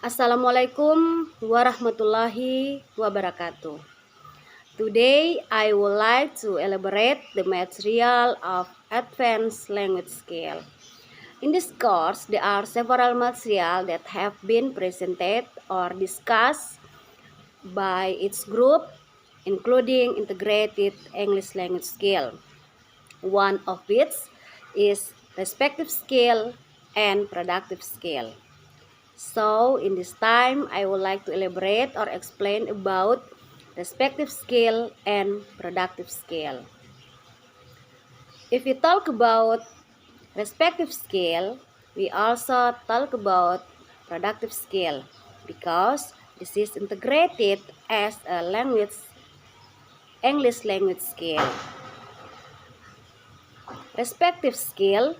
Assalamualaikum warahmatullahi wabarakatuh. Today, I would like to elaborate the material of advanced language skill. In this course, there are several material that have been presented or discussed by its group, including integrated English language skill. One of which is respective skill and productive skill. So, in this time, I would like to elaborate or explain about respective skill and productive skill. If we talk about respective skill, we also talk about productive skill because this is integrated as a English language skill. Respective skill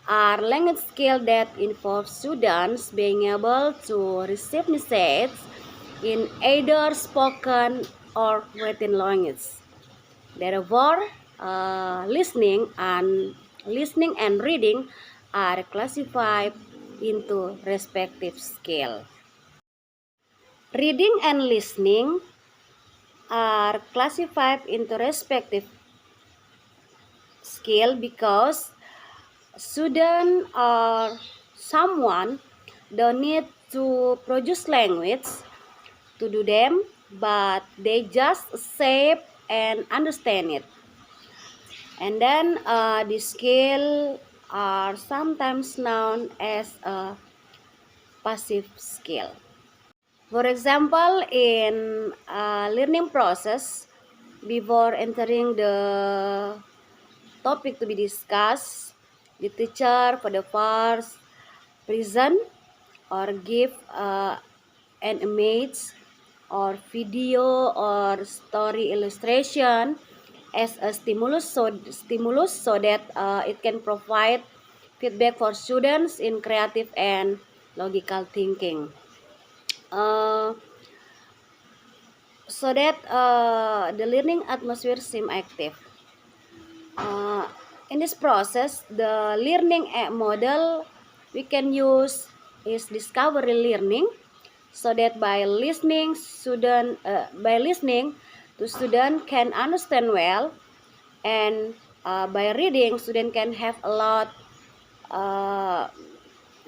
are language skills that involve students being able to receive messages in either spoken or written language. Therefore, listening and reading are classified into respective skill. Reading and listening are classified into respective skill because student or someone don't need to produce language to do them, but they just shape and understand it. And then the skill are sometimes known as a passive skill. For example, in a learning process, before entering the topic to be discussed, the teacher for the first present or give an image or video or story illustration as a stimulus so that it can provide feedback for students in creative and logical thinking, so that the learning atmosphere seem active. In this process, the learning model we can use is discovery learning, so that by listening, the student can understand well, and by reading, student can have a lot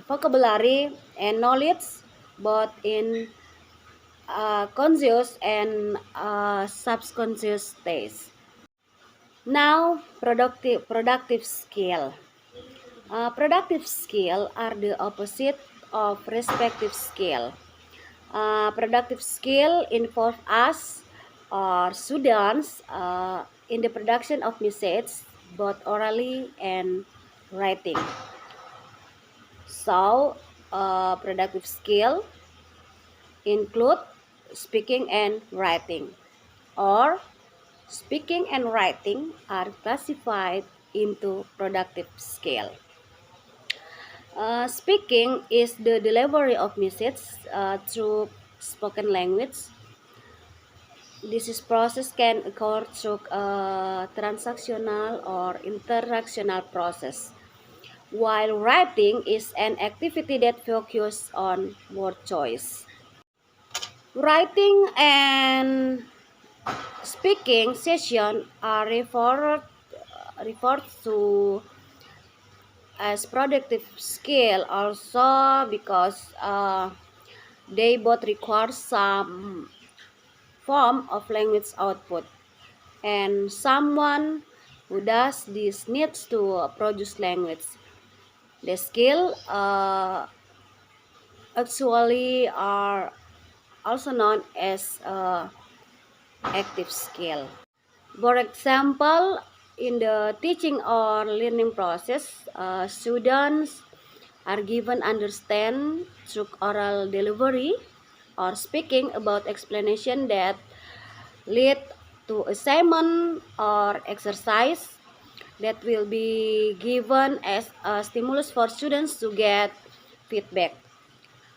vocabulary and knowledge both in conscious and subconscious states. Now, productive skill. Productive skill are the opposite of respective skill. Productive skill involve us or students in the production of message, both orally and writing. So, productive skill include speaking and writing, or speaking and writing are classified into productive skill. Speaking is the delivery of message through spoken language. This process can occur through a transactional or interactional process, while writing is an activity that focuses on word choice. Writing and speaking session are referred to as productive skill also because they both require some form of language output, and someone who does this needs to produce language. The skill actually are also known as active skill. For example, in the teaching or learning process, students are given understand through oral delivery or speaking about explanation that lead to assignment or exercise that will be given as a stimulus for students to get feedback.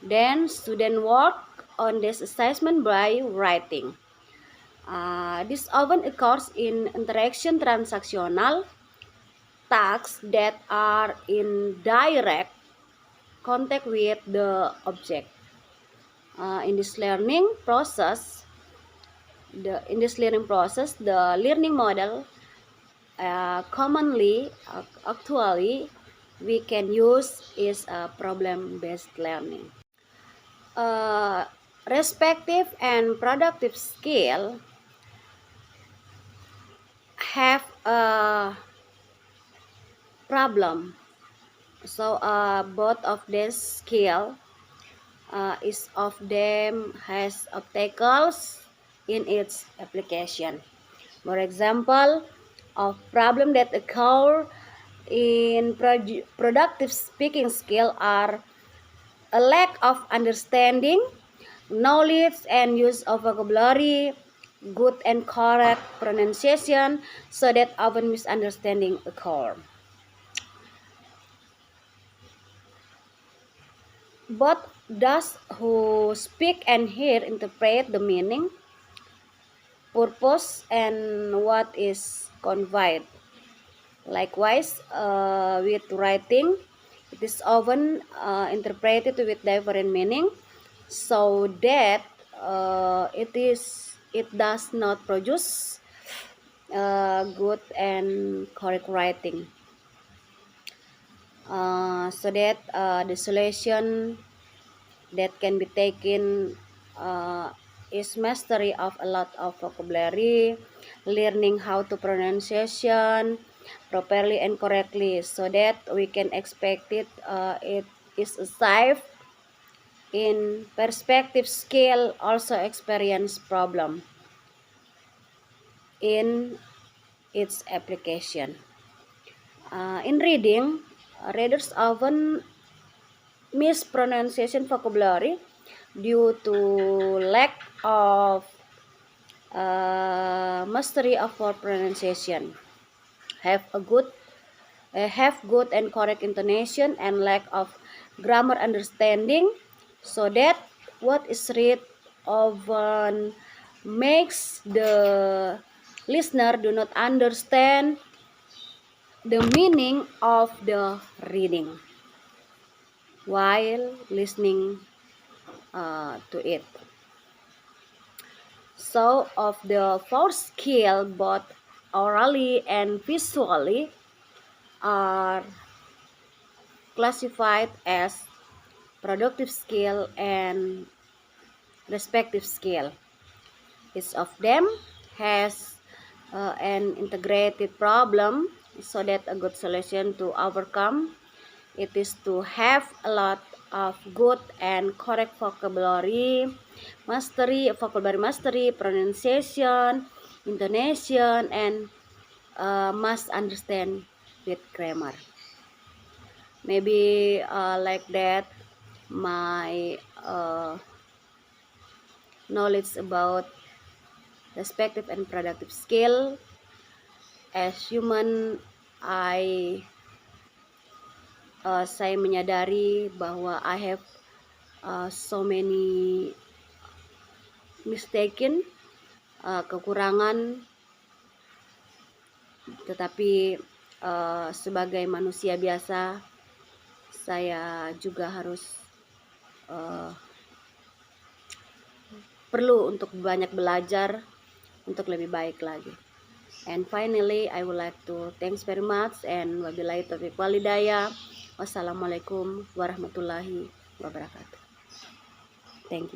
Then student work on this assessment by writing. This often occurs in interaction transactional tasks that are in direct contact with the object. In this learning process, the learning model commonly actually we can use is a problem-based learning. Respective and productive skill have a problem. So both of these skill each of them has obstacles in its application. For example, of problem that occur in productive speaking skill are a lack of understanding, knowledge and use of vocabulary, good and correct pronunciation, so that often misunderstanding occur. Both those who speak and hear interpret the meaning, purpose, and what is conveyed. Likewise, with writing, it is often interpreted with different meaning, so that it does not produce good and correct writing. So that the solution that can be taken is mastery of a lot of vocabulary, learning how to pronunciation properly and correctly, so that we can expect it is safe in perspective skill, also experience problem in its application. In reading, readers often mispronunciation vocabulary due to lack of mastery of word pronunciation, have good and correct intonation, and lack of grammar understanding, so that what is read often makes the listener do not understand the meaning of the reading while listening to it. So of the four skills, both orally and visually are classified as productive skill and respective skill. Each of them has an integrated problem, so that a good solution to overcome it is to have a lot of good and correct vocabulary mastery, pronunciation, intonation, and must understand with grammar. Maybe like that my knowledge about respective and productive skill. As human, saya menyadari bahwa I have so many mistaken, kekurangan, tetapi sebagai manusia biasa saya juga harus perlu untuk banyak belajar untuk lebih baik lagi. And finally, I would like to thanks very much, and wabillahi taufiq walhidayah. Wassalamualaikum warahmatullahi wabarakatuh. Thank you.